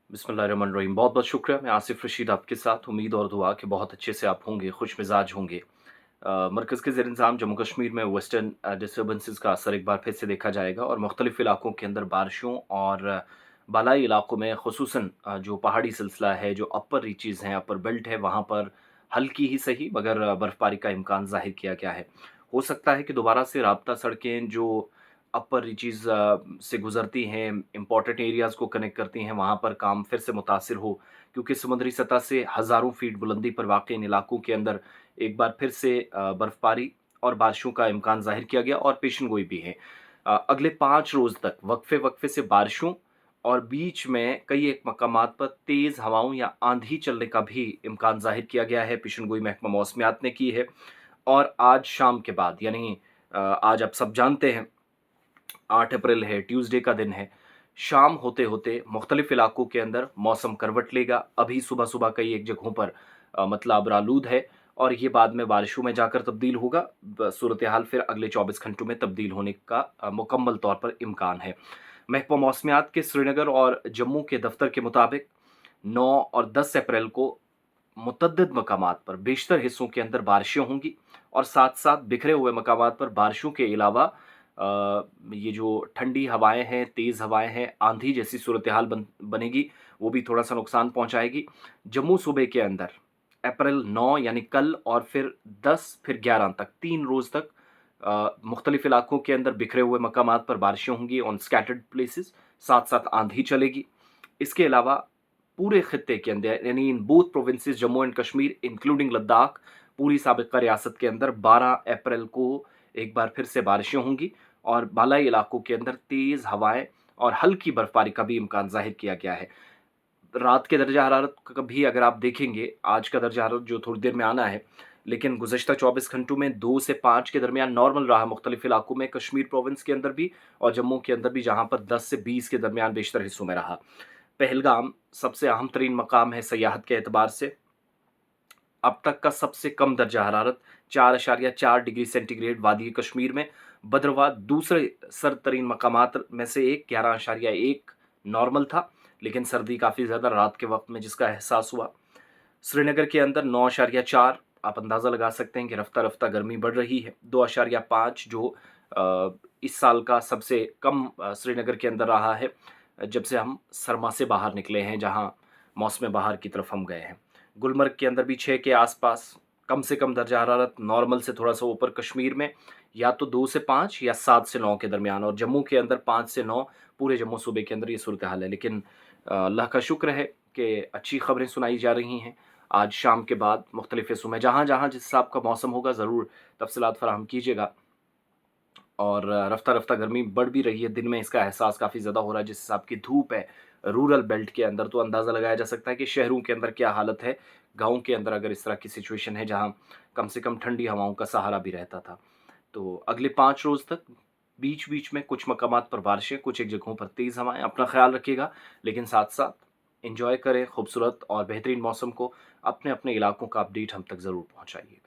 बिस्मिल्लाहिर्रहमानिर्रहीम। बहुत बहुत शुक्रिया। मैं आसिफ रशीद आपके साथ। उम्मीद और दुआ कि बहुत अच्छे से आप होंगे, खुश मिजाज होंगे। मरकज़ के ज़ेर इंतज़ाम जम्मू कश्मीर में वेस्टर्न डिस्टर्बेंसेस का असर एक बार फिर से देखा जाएगा और मुख्तलिफ़ इलाकों के अंदर बारिशों और बालाई इलाकों में ख़ुसूसन जो पहाड़ी सिलसिला है, जो अपर रीचज़ हैं, अपर बेल्ट है, वहाँ पर हल्की ही सही मगर बर्फ़बारी का इम्कान ज़ाहिर किया गया है। हो सकता है कि दोबारा से राब्ता सड़कें जो अपर रीचज़ से गुज़रती हैं, इम्पोर्टेंट एरियाज़ को कनेक्ट करती हैं, वहाँ पर काम फिर से मुतासिर हो, क्योंकि समुद्री सतह से हज़ारों फीट बुलंदी पर वाक़ इन इलाकों के अंदर एक बार फिर से बर्फ़बारी और बारिशों का इम्कान ज़ाहिर किया गया और पेशन गोई भी है। अगले 5 रोज़ तक वक़्फ़े-वक़्फ़े से बारिशों और बीच में कई एक मकामात पर तेज़ हवाओं या आंधी चलने का भी इम्कान ज़ाहिर किया गया है, पेशन-गोई महकमा मौसमियात ने की है। और आज शाम के बाद यानी आज आप सब जानते हैं 8 अप्रैल है, ट्यूज़डे का दिन है। शाम होते-होते मुख्तलिफ़ इलाकों के अंदर मौसम करवट लेगा। अभी सुबह-सुबह कई एक जगहों पर मतलब आबरालूद है और ये बाद में बारिशों में जाकर तब्दील होगा। सूरत-ए-हाल फिर अगले 24 घंटों में तब्दील होने का मुकम्मल तौर पर इम्कान है। महकमा मौसमियात के श्रीनगर और जम्मू के दफ्तर के मुताबिक 9 और 10 अप्रैल को मुतअद्दिद मकामात पर बेशतर हिस्सों के अंदर बारिशें होंगी और साथ-साथ बिखरे हुए मकामात पर बारिशों के अलावा ये जो ठंडी हवाएँ हैं, तेज़ हवाएँ हैं, आंधी जैसी सूरत-ए-हाल बनेगी, वो भी थोड़ा-सा नुकसान पहुँचाएगी। जम्मू सूबे के अंदर अप्रैल 9 यानी कल और फिर 10 फिर 11 तक 3 रोज़ तक मुख्तलिफ़ इलाकों के अंदर बिखरे हुए मकामात पर बारिशें होंगी ऑन स्कैटर्ड प्लेसेस, साथ-साथ आंधी चलेगी। इसके अलावा पूरे खित्ते के अंदर यानी in both provinces Jammu and Kashmir including Ladakh, पूरी साबिक़ा रियासत के अंदर 12 अप्रैल को एक बार फिर से बारिशें होंगी और बालाई इलाकों के अंदर तेज़ हवाएँ और हल्की बर्फ़बारी का भी इम्कान ज़ाहिर किया गया है। रात के दर्जा हरारत क भी अगर आप देखेंगे, आज का दर्जा हरारत जो थोड़ी देर में आना है, लेकिन गुज़श्ता 24 घंटों में 2 से 5 के दरमियान नॉर्मल रहा मुख्तलिफ़ इलाकों में, कश्मीर प्रोविंस के अंदर भी और जम्मू के अंदर भी, जहाँ पर 10 से 20 के दरमियान बेशतर हिस्सों में रहा। पहलगाम सबसे अहम तरीन मकाम है सयाहत के एतबार से। अब तक का सबसे कम दर्जा हरारत 4.4 डिग्री सेंटीग्रेड वादी कश्मीर में, भद्रवाह दूसरे सर्द तरीन मकामात में से एक 11.1 नॉर्मल था, लेकिन सर्दी काफ़ी ज़्यादा रात के वक्त में जिसका एहसास हुआ। श्रीनगर के अंदर 9.4 आप अंदाज़ा लगा सकते हैं कि रफ्ता-रफ्ता गर्मी बढ़ रही है। 2.5 जो इस साल का सबसे कम श्रीनगर के अंदर रहा है, जब से हम सरमा से बाहर निकले हैं, जहाँ मौसम बहार की तरफ हम गए हैं। गुलमर्ग के अंदर भी 6 के आसपास कम से कम दर्जा हरारत नॉर्मल से थोड़ा-सा ऊपर, कश्मीर में या तो 2 से 5 या 7 से 9 के दरमियान और जम्मू के अंदर 5 से 9 पूरे जम्मू सूबे के अंदर ये सूरत-ए-हाल है। लेकिन अल्लाह का शुक्र है कि अच्छी खबरें सुनाई जा रही हैं। आज शाम के बाद मुख्तलिफ़ हिस्सों में जहाँ-जहाँ जिस हिसाब का मौसम होगा ज़रूर तफ़सीलात फ़राहम कीजिएगा। और रफ्ता-रफ्ता गर्मी बढ़ भी रही है, दिन में इसका एहसास काफ़ी ज़्यादा हो रहा है, जिस हिसाब की धूप है रूरल बेल्ट के अंदर, तो अंदाज़ा लगाया जा सकता है कि शहरों के अंदर क्या हालत है, गाँव के अंदर अगर इस तरह की सिचुएशन है जहाँ कम से कम ठंडी हवाओं का सहारा भी रहता था। तो अगले 5 रोज़ तक बीच-बीच में कुछ मकामात पर बारिशें, कुछ एक जगहों पर तेज़ हवाएँ, अपना ख़्याल रखिएगा, लेकिन साथ-साथ एन्जॉय करें खूबसूरत और बेहतरीन मौसम को, अपने-अपने इलाकों का अपडेट हम तक ज़रूर पहुँचाइए।